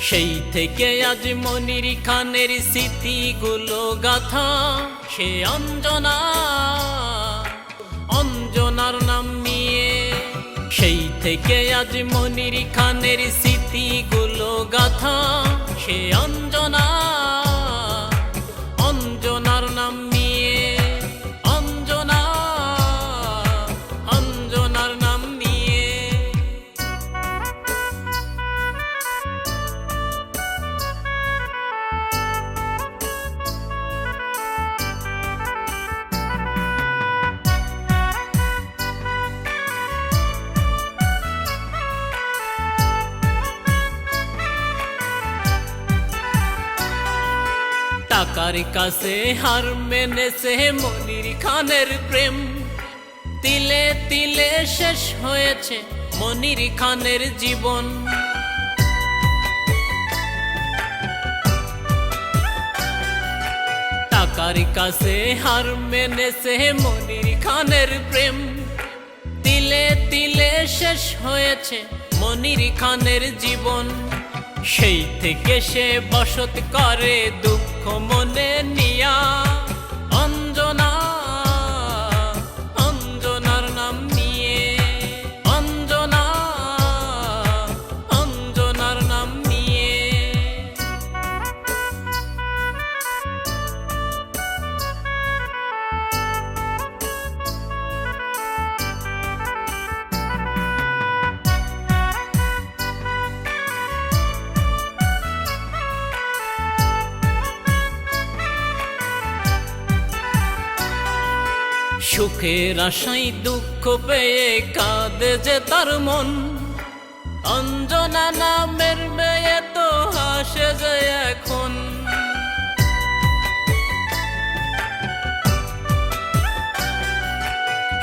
সেই থেকে আজ মনির খানের স্মৃতিগুলো গাথা। সে অঞ্জনা, অঞ্জনার নাম নিয়ে। সেই থেকে আজ মনির খানের স্মৃতিগুলো গাথা। সে অঞ্জনা, অঞ্জনার নাম নিয়ে। অঞ্জনা, অঞ্জনার নাম নিয়ে। টাকার কাছে হার মেনেছে মনির খানের প্রেম। তিলে তিলে শেষ হয়েছে মনির খানের জীবন। টাকার কাছে হার মেনেছে মনির খানের প্রেম। তিলে তিলে শেষ হয়েছে মনির খানের জীবন। সেই থেকে সে বসত করে দুঃখ মনে নিয়া। অঞ্জনা, অঞ্জনার নাম নিয়ে। অঞ্জনা, অঞ্জনার নাম নিয়ে। সুখের আশায় দুঃখ পেয়ে কাঁদে যে তার মন। অঞ্জনা নামের মেয়ে তো হাসে যে এখন।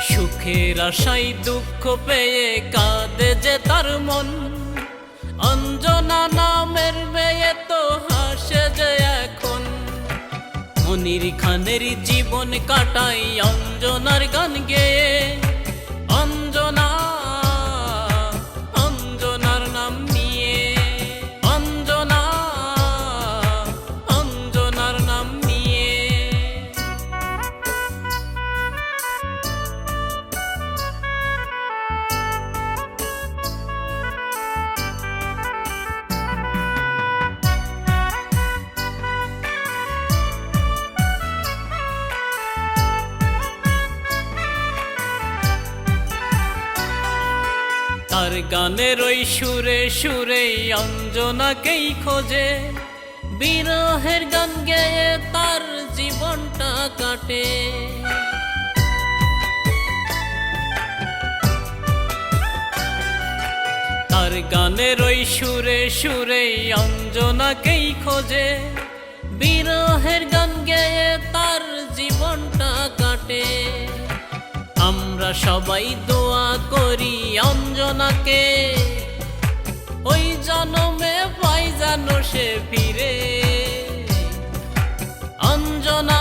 সুখের আশায় দুঃখ পেয়ে কাঁদে যে তার মন। অঞ্জনা নামের মেয়ে তো হাসে যে এখন। মনির খানের জীবন কাটাই অঞ্জনার গান গেয়ে। অঞ্জনা, অঞ্জনার নাম নিয়ে। অঞ্জনা, অঞ্জনার নাম নিয়ে। তার গানের ওই সুরে সুরে অঞ্জনাকেই খোঁজে। বিরহের গান গেয়ে তার জীবনটা কাটে। তার গানের ওই সুরে সুরে অঞ্জনাকেই খোঁজে। বিরহের গান গেয়ে তার জীবনটা কাটে। আমরা সবাই দোয়া করি অঞ্জনাকে, ওই জনমে পাই যেন সে ফিরে। অঞ্জনা।